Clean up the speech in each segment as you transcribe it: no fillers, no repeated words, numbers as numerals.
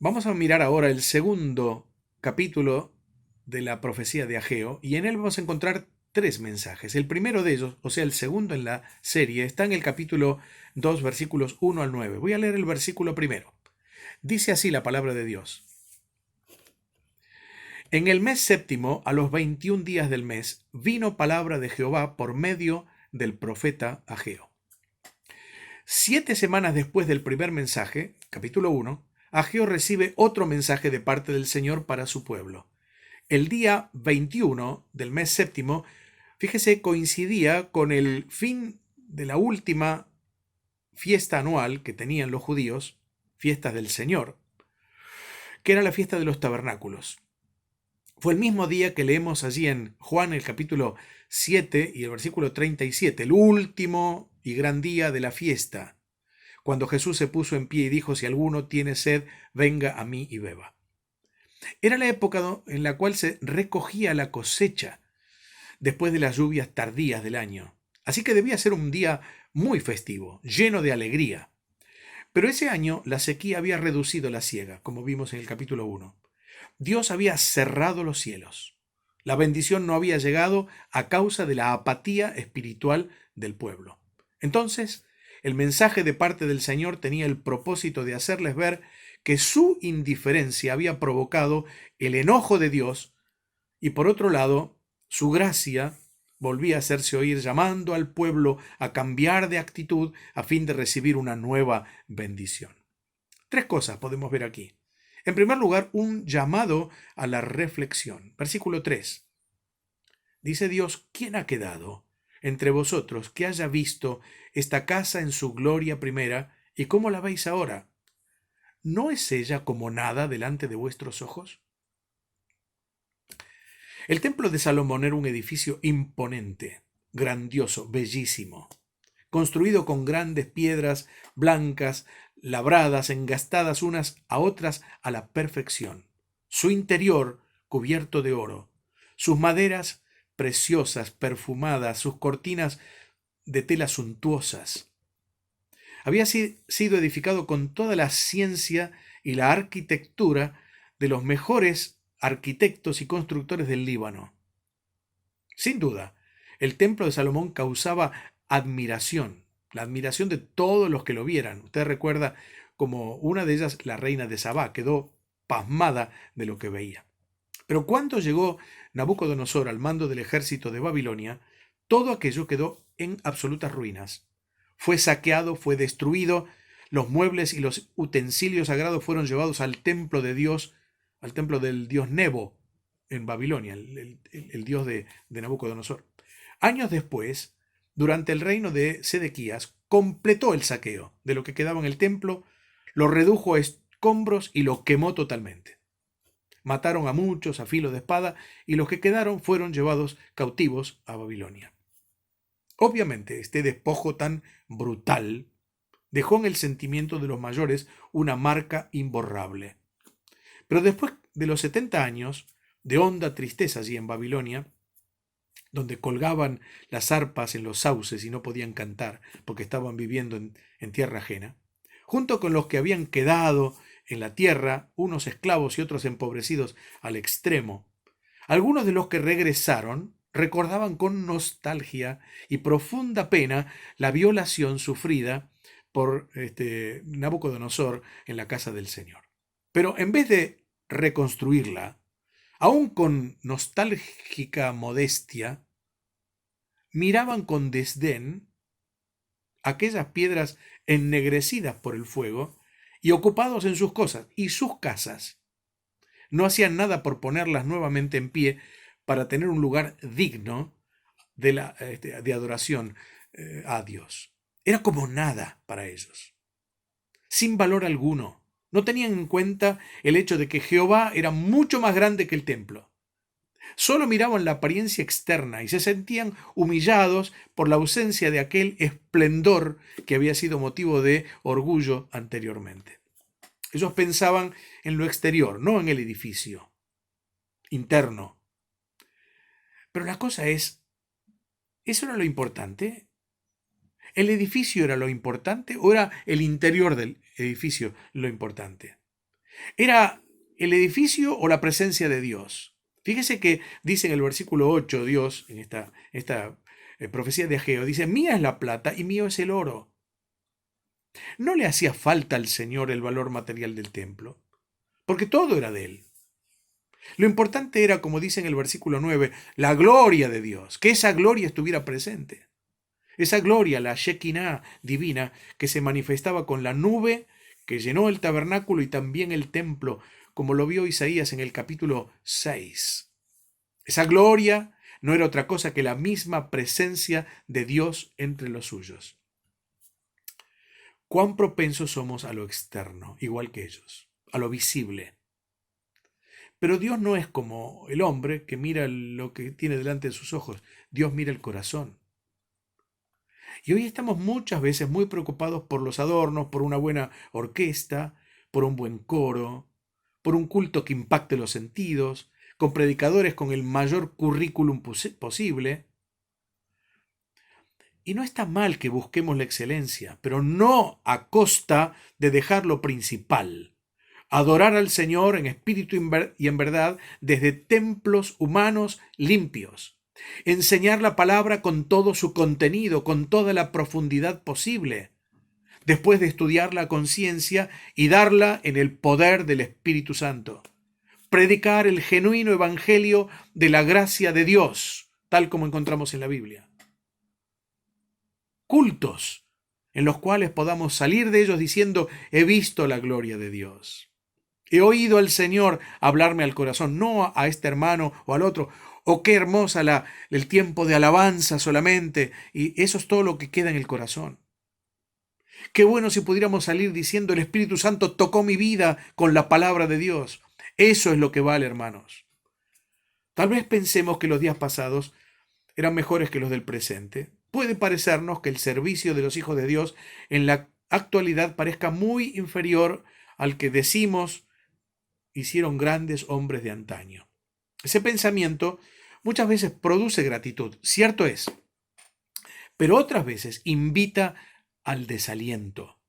Vamos a mirar ahora el segundo capítulo de la profecía de Ageo y en él vamos a encontrar tres mensajes. El primero de ellos, o sea, el segundo en la serie, está en el capítulo 2, versículos 1 al 9. Voy a leer el versículo primero. Dice así la palabra de Dios. En el mes séptimo, a los 21 días del mes, vino palabra de Jehová por medio del profeta Ageo. 7 semanas después del primer mensaje, capítulo 1, Ageo recibe otro mensaje de parte del Señor para su pueblo. El día 21 del mes séptimo, fíjese, coincidía con el fin de la última fiesta anual que tenían los judíos, fiestas del Señor, que era la fiesta de los tabernáculos. Fue el mismo día que leemos allí en Juan el capítulo 7 y el versículo 37, el último y gran día de la fiesta, cuando Jesús se puso en pie y dijo: si alguno tiene sed, venga a mí y beba. Era la época en la cual se recogía la cosecha después de las lluvias tardías del año. Así que debía ser un día muy festivo, lleno de alegría. Pero ese año la sequía había reducido la siega, como vimos en el capítulo 1. Dios había cerrado los cielos. La bendición no había llegado a causa de la apatía espiritual del pueblo. Entonces, el mensaje de parte del Señor tenía el propósito de hacerles ver que su indiferencia había provocado el enojo de Dios y, por otro lado, su gracia volvía a hacerse oír llamando al pueblo a cambiar de actitud a fin de recibir una nueva bendición. Tres cosas podemos ver aquí. En primer lugar, un llamado a la reflexión. Versículo 3. Dice Dios: ¿quién ha quedado entre vosotros que haya visto esta casa en su gloria primera, y cómo la veis ahora? ¿No es ella como nada delante de vuestros ojos? El templo de Salomón era un edificio imponente, grandioso, bellísimo, construido con grandes piedras blancas, labradas, engastadas unas a otras a la perfección. Su interior cubierto de oro, sus maderas preciosas, perfumadas, sus cortinas de telas suntuosas. Había sido edificado con toda la ciencia y la arquitectura de los mejores arquitectos y constructores del Líbano. Sin duda, el templo de Salomón causaba admiración, la admiración de todos los que lo vieran. Usted recuerda como una de ellas, la reina de Sabá, quedó pasmada de lo que veía. Pero cuando llegó Nabucodonosor al mando del ejército de Babilonia, todo aquello quedó en absolutas ruinas. Fue saqueado, fue destruido, los muebles y los utensilios sagrados fueron llevados al templo de Dios, al templo del dios Nebo en Babilonia, el dios de Nabucodonosor. Años después, durante el reino de Sedequías, completó el saqueo de lo que quedaba en el templo, lo redujo a escombros y lo quemó totalmente. Mataron a muchos a filo de espada y los que quedaron fueron llevados cautivos a Babilonia. Obviamente, este despojo tan brutal dejó en el sentimiento de los mayores una marca imborrable. Pero después de los 70 años de honda tristeza allí en Babilonia, donde colgaban las arpas en los sauces y no podían cantar porque estaban viviendo en tierra ajena, junto con los que habían quedado en la tierra, unos esclavos y otros empobrecidos al extremo, algunos de los que regresaron recordaban con nostalgia y profunda pena la violación sufrida por Nabucodonosor en la casa del Señor. Pero en vez de reconstruirla, aún con nostálgica modestia, miraban con desdén aquellas piedras ennegrecidas por el fuego y ocupados en sus cosas y sus casas. No hacían nada por ponerlas nuevamente en pie para tener un lugar digno de adoración a Dios. Era como nada para ellos, sin valor alguno. No tenían en cuenta el hecho de que Jehová era mucho más grande que el templo. Solo miraban la apariencia externa y se sentían humillados por la ausencia de aquel esplendor que había sido motivo de orgullo anteriormente. Ellos pensaban en lo exterior, no en el edificio interno. Pero la cosa es, ¿eso era lo importante? ¿El edificio era lo importante o era el interior del edificio lo importante? ¿Era el edificio o la presencia de Dios? Fíjese que dice en el versículo 8, Dios, en esta profecía de Ageo, dice, mía es la plata y mío es el oro. No le hacía falta al Señor el valor material del templo, porque todo era de él. Lo importante era, como dice en el versículo 9, la gloria de Dios, que esa gloria estuviera presente. Esa gloria, la Shekinah divina, que se manifestaba con la nube que llenó el tabernáculo y también el templo, como lo vio Isaías en el capítulo 6. Esa gloria no era otra cosa que la misma presencia de Dios entre los suyos. Cuán propensos somos a lo externo, igual que ellos, a lo visible. Pero Dios no es como el hombre que mira lo que tiene delante de sus ojos. Dios mira el corazón. Y hoy estamos muchas veces muy preocupados por los adornos, por una buena orquesta, por un buen coro, por un culto que impacte los sentidos, con predicadores con el mayor currículum posible. Y no está mal que busquemos la excelencia, pero no a costa de dejar lo principal. Adorar al Señor en espíritu y en verdad desde templos humanos limpios. Enseñar la palabra con todo su contenido, con toda la profundidad posible, después de estudiarla a conciencia y darla en el poder del Espíritu Santo. Predicar el genuino evangelio de la gracia de Dios, tal como encontramos en la Biblia. Cultos en los cuales podamos salir de ellos diciendo, he visto la gloria de Dios. He oído al Señor hablarme al corazón, no a este hermano o al otro. Oh, qué hermosa el tiempo de alabanza solamente. Y eso es todo lo que queda en el corazón. Qué bueno si pudiéramos salir diciendo, el Espíritu Santo tocó mi vida con la palabra de Dios. Eso es lo que vale, hermanos. Tal vez pensemos que los días pasados eran mejores que los del presente. Puede parecernos que el servicio de los hijos de Dios en la actualidad parezca muy inferior al que decimos hicieron grandes hombres de antaño. Ese pensamiento muchas veces produce gratitud, cierto es, pero otras veces invita al desaliento.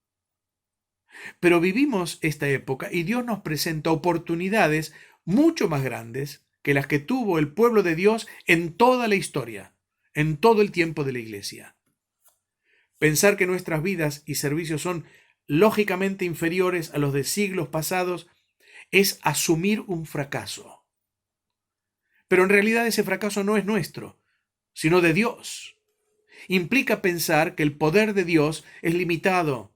Pero vivimos esta época y Dios nos presenta oportunidades mucho más grandes que las que tuvo el pueblo de Dios en toda la historia, en todo el tiempo de la iglesia. Pensar que nuestras vidas y servicios son lógicamente inferiores a los de siglos pasados es asumir un fracaso. Pero en realidad ese fracaso no es nuestro, sino de Dios. Implica pensar que el poder de Dios es limitado,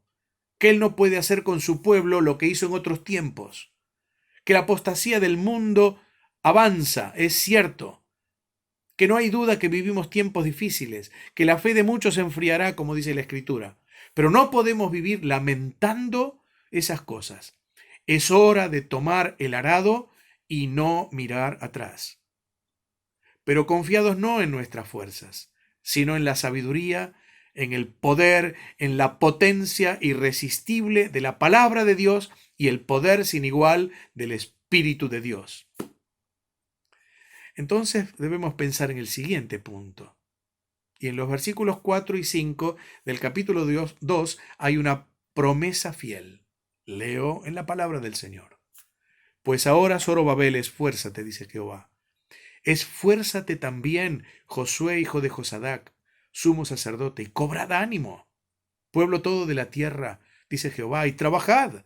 que Él no puede hacer con su pueblo lo que hizo en otros tiempos, que la apostasía del mundo avanza, es cierto, que no hay duda que vivimos tiempos difíciles, que la fe de muchos se enfriará, como dice la Escritura, pero no podemos vivir lamentando esas cosas. Es hora de tomar el arado y no mirar atrás. Pero confiados no en nuestras fuerzas, sino en la sabiduría, en el poder, en la potencia irresistible de la palabra de Dios y el poder sin igual del Espíritu de Dios. Entonces debemos pensar en el siguiente punto. Y en los versículos 4 y 5 del capítulo 2 hay una promesa fiel. Leo en la palabra del Señor. Pues ahora, Zorobabel, esfuérzate, dice Jehová. Esfuérzate también, Josué, hijo de Josadac, sumo sacerdote, y cobrad ánimo, pueblo todo de la tierra, dice Jehová, y trabajad,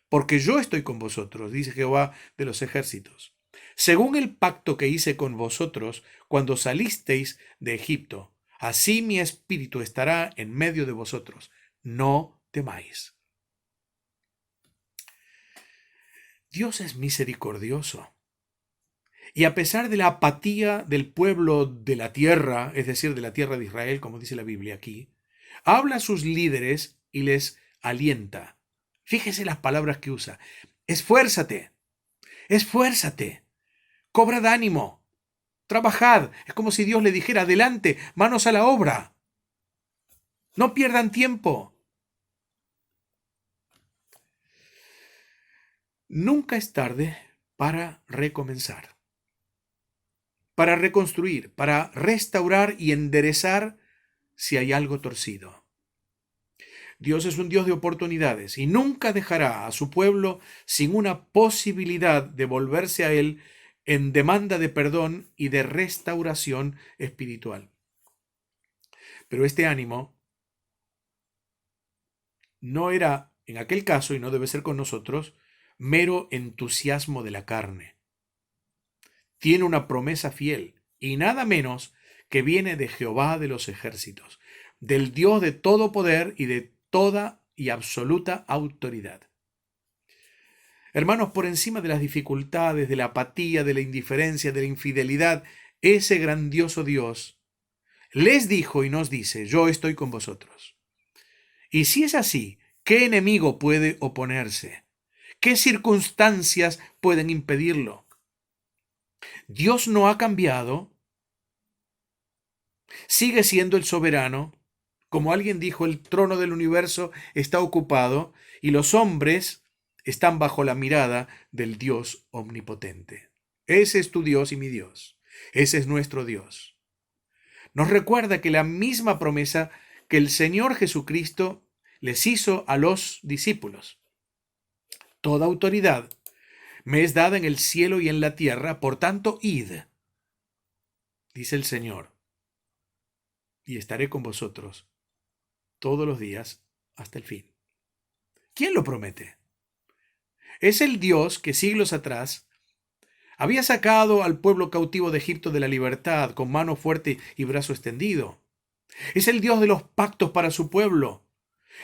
porque yo estoy con vosotros, dice Jehová de los ejércitos, según el pacto que hice con vosotros cuando salisteis de Egipto. Así mi espíritu estará en medio de vosotros. No temáis. Dios es misericordioso. Y a pesar de la apatía del pueblo de la tierra, es decir, de la tierra de Israel, como dice la Biblia aquí, habla a sus líderes y les alienta. Fíjese las palabras que usa. Esfuérzate, esfuérzate, cobrad ánimo, trabajad. Es como si Dios le dijera, adelante, manos a la obra. No pierdan tiempo. Nunca es tarde para recomenzar, para reconstruir, para restaurar y enderezar si hay algo torcido. Dios es un Dios de oportunidades y nunca dejará a su pueblo sin una posibilidad de volverse a Él en demanda de perdón y de restauración espiritual. Pero este ánimo no era, en aquel caso, y no debe ser con nosotros, mero entusiasmo de la carne. Tiene una promesa fiel, y nada menos que viene de Jehová de los ejércitos, del Dios de todo poder y de toda y absoluta autoridad. Hermanos, por encima de las dificultades, de la apatía, de la indiferencia, de la infidelidad, ese grandioso Dios les dijo y nos dice: yo estoy con vosotros. Y si es así, ¿qué enemigo puede oponerse? ¿Qué circunstancias pueden impedirlo? Dios no ha cambiado, sigue siendo el soberano. Como alguien dijo, el trono del universo está ocupado y los hombres están bajo la mirada del Dios omnipotente. Ese es tu Dios y mi Dios. Ese es nuestro Dios. Nos recuerda que la misma promesa que el Señor Jesucristo les hizo a los discípulos: toda autoridad me es dada en el cielo y en la tierra, por tanto, id, dice el Señor, y estaré con vosotros todos los días hasta el fin. ¿Quién lo promete? Es el Dios que siglos atrás había sacado al pueblo cautivo de Egipto de la libertad con mano fuerte y brazo extendido. Es el Dios de los pactos para su pueblo.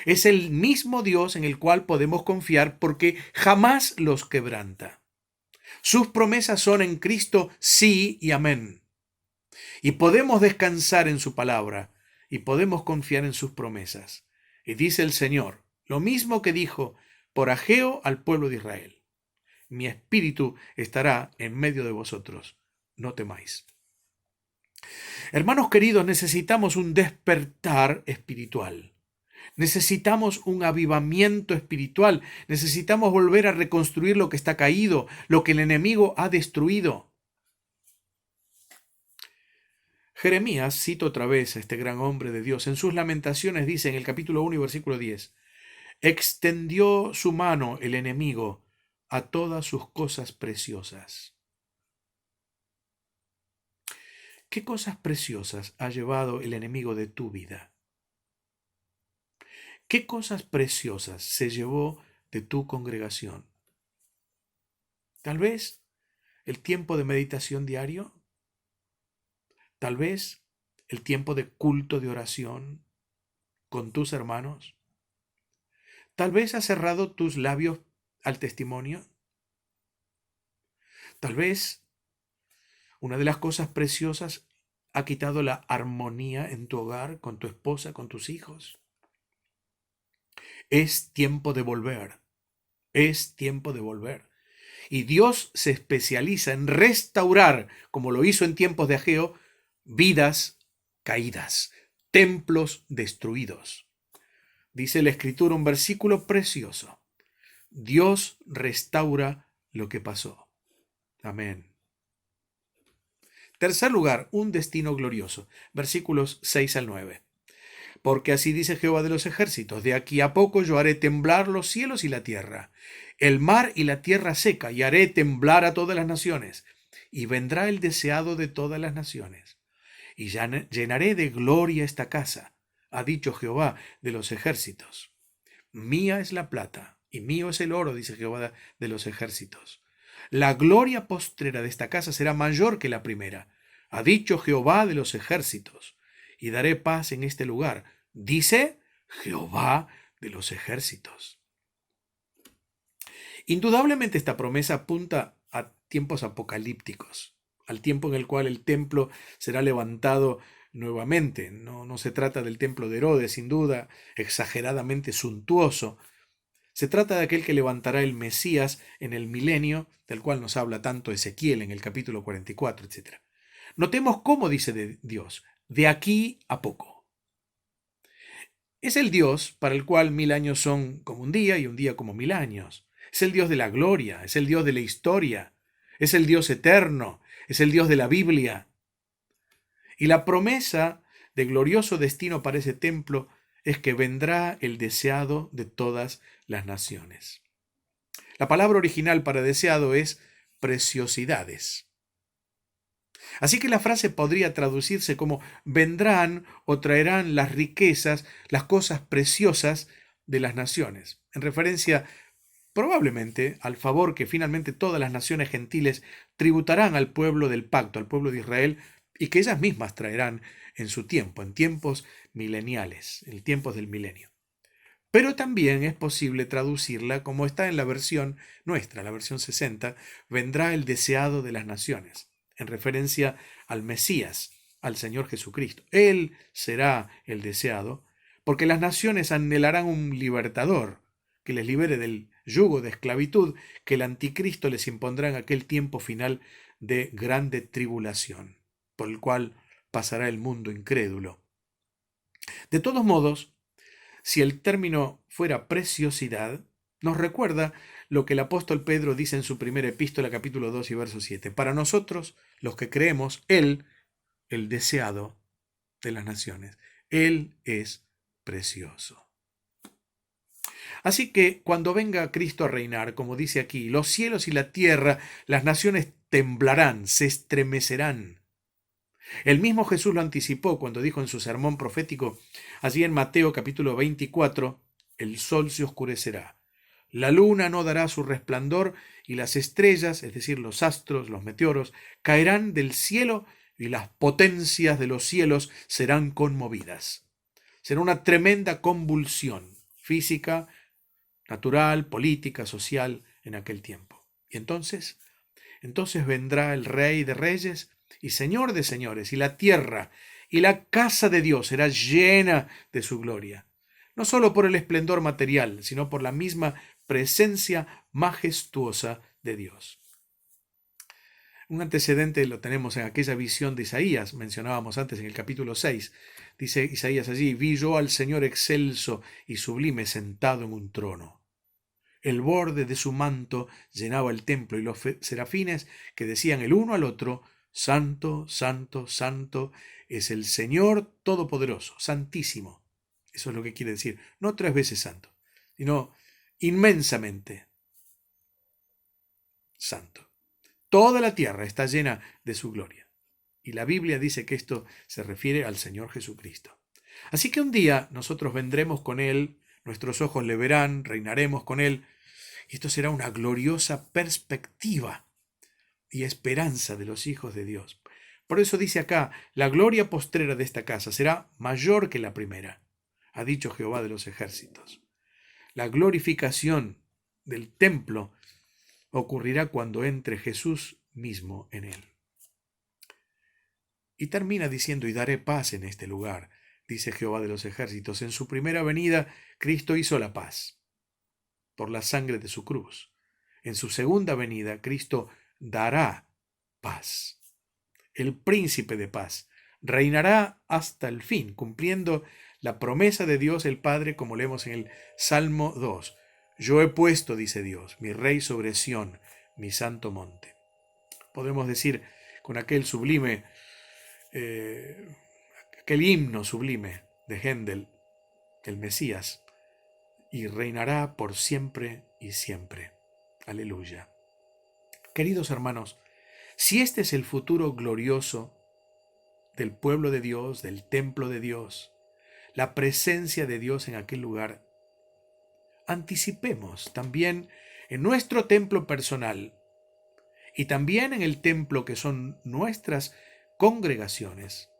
Es el mismo Dios en el cual podemos confiar porque jamás los quebranta. Sus promesas son en Cristo sí y amén. Y podemos descansar en su palabra y podemos confiar en sus promesas. Y dice el Señor, lo mismo que dijo por Ageo al pueblo de Israel: mi espíritu estará en medio de vosotros, no temáis. Hermanos queridos, necesitamos un despertar espiritual. Necesitamos un avivamiento espiritual. Necesitamos volver a reconstruir lo que está caído, lo que el enemigo ha destruido. Jeremías, cito otra vez a este gran hombre de Dios, en sus lamentaciones dice en el capítulo 1 y versículo 10, extendió su mano el enemigo a todas sus cosas preciosas. ¿Qué cosas preciosas ha llevado el enemigo de tu vida? ¿Qué cosas preciosas se llevó de tu congregación? Tal vez el tiempo de meditación diario, tal vez el tiempo de culto de oración con tus hermanos, tal vez has cerrado tus labios al testimonio, tal vez una de las cosas preciosas ha quitado la armonía en tu hogar, con tu esposa, con tus hijos. Es tiempo de volver, es tiempo de volver. Y Dios se especializa en restaurar, como lo hizo en tiempos de Ageo, vidas caídas, templos destruidos. Dice la Escritura un versículo precioso: Dios restaura lo que pasó. Amén. Tercer lugar, un destino glorioso. Versículos 6 al 9. Porque así dice Jehová de los ejércitos: de aquí a poco yo haré temblar los cielos y la tierra, el mar y la tierra seca, y haré temblar a todas las naciones, y vendrá el deseado de todas las naciones. Y llenaré de gloria esta casa, ha dicho Jehová de los ejércitos. Mía es la plata, y mío es el oro, dice Jehová de los ejércitos. La gloria postrera de esta casa será mayor que la primera, ha dicho Jehová de los ejércitos. Y daré paz en este lugar, dice Jehová de los ejércitos. Indudablemente esta promesa apunta a tiempos apocalípticos, al tiempo en el cual el templo será levantado nuevamente. No se trata del templo de Herodes, sin duda, exageradamente suntuoso. Se trata de aquel que levantará el Mesías en el milenio, del cual nos habla tanto Ezequiel en el capítulo 44, etc. Notemos cómo dice de Dios: de aquí a poco. Es el Dios para el cual 1000 años son como un día y un día como 1000 años. Es el Dios de la gloria, es el Dios de la historia, es el Dios eterno, es el Dios de la Biblia. Y la promesa de glorioso destino para ese templo es que vendrá el deseado de todas las naciones. La palabra original para deseado es preciosidades. Así que la frase podría traducirse como vendrán o traerán las riquezas, las cosas preciosas de las naciones, en referencia probablemente al favor que finalmente todas las naciones gentiles tributarán al pueblo del pacto, al pueblo de Israel, y que ellas mismas traerán en su tiempo, en tiempos mileniales, en tiempos del milenio. Pero también es posible traducirla como está en la versión nuestra, la versión 60, vendrá el deseado de las naciones, en referencia al Mesías, al Señor Jesucristo. Él será el deseado, porque las naciones anhelarán un libertador que les libere del yugo de esclavitud que el anticristo les impondrá en aquel tiempo final de grande tribulación, por el cual pasará el mundo incrédulo. De todos modos, si el término fuera preciosidad, nos recuerda lo que el apóstol Pedro dice en su primera epístola, capítulo 2 y verso 7. Para nosotros, los que creemos, Él, el deseado de las naciones, Él es precioso. Así que cuando venga Cristo a reinar, como dice aquí, los cielos y la tierra, las naciones temblarán, se estremecerán. El mismo Jesús lo anticipó cuando dijo en su sermón profético, allí en Mateo capítulo 24, el sol se oscurecerá, la luna no dará su resplandor y las estrellas, es decir, los astros, los meteoros, caerán del cielo y las potencias de los cielos serán conmovidas. Será una tremenda convulsión física, natural, política, social en aquel tiempo. Y entonces vendrá el Rey de Reyes y Señor de señores, y la tierra y la casa de Dios será llena de su gloria, no solo por el esplendor material, sino por la misma presencia majestuosa de Dios. Un antecedente lo tenemos en aquella visión de Isaías, mencionábamos antes en el capítulo 6. Dice Isaías allí, vi yo al Señor excelso y sublime sentado en un trono. El borde de su manto llenaba el templo y los serafines que decían el uno al otro, Santo, Santo, Santo es el Señor Todopoderoso, Santísimo. Eso es lo que quiere decir, no 3 veces santo, sino inmensamente santo. Toda la tierra está llena de su gloria. Y la Biblia dice que esto se refiere al Señor Jesucristo. Así que un día nosotros vendremos con Él, nuestros ojos le verán, reinaremos con Él, y esto será una gloriosa perspectiva y esperanza de los hijos de Dios. Por eso dice acá, la gloria postrera de esta casa será mayor que la primera, ha dicho Jehová de los ejércitos. La glorificación del templo ocurrirá cuando entre Jesús mismo en él. Y termina diciendo, y daré paz en este lugar, dice Jehová de los ejércitos. En su primera venida, Cristo hizo la paz por la sangre de su cruz. En su segunda venida, Cristo dará paz. El príncipe de paz reinará hasta el fin, cumpliendo la promesa de Dios el Padre, como leemos en el Salmo 2. Yo he puesto, dice Dios, mi rey sobre Sión, mi santo monte. Podemos decir con aquel sublime, aquel himno sublime de Händel, el Mesías, y reinará por siempre y siempre. Aleluya. Queridos hermanos, si este es el futuro glorioso del pueblo de Dios, del templo de Dios, la presencia de Dios en aquel lugar, anticipemos también en nuestro templo personal y también en el templo que son nuestras congregaciones,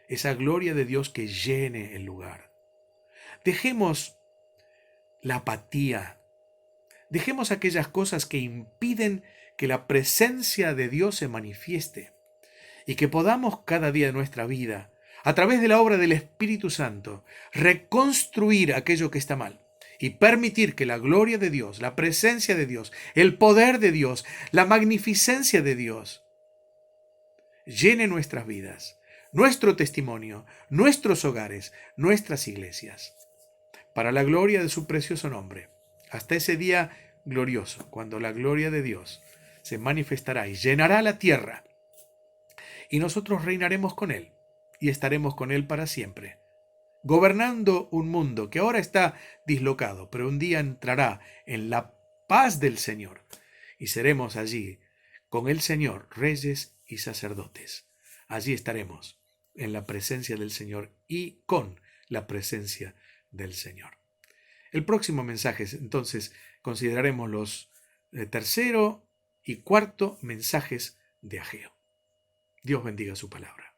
esa gloria de Dios que llene el lugar. Dejemos la apatía, dejemos aquellas cosas que impiden que la presencia de Dios se manifieste y que podamos cada día de nuestra vida, a través de la obra del Espíritu Santo, reconstruir aquello que está mal y permitir que la gloria de Dios, la presencia de Dios, el poder de Dios, la magnificencia de Dios llene nuestras vidas, nuestro testimonio, nuestros hogares, nuestras iglesias, para la gloria de su precioso nombre. Hasta ese día glorioso, cuando la gloria de Dios se manifestará y llenará la tierra, y nosotros reinaremos con Él y estaremos con Él para siempre, gobernando un mundo que ahora está dislocado, pero un día entrará en la paz del Señor y seremos allí con el Señor, reyes y sacerdotes. Allí estaremos en la presencia del Señor y con la presencia del Señor. El próximo mensaje, entonces, consideraremos los tercero y cuarto mensajes de Ageo. Dios bendiga su palabra.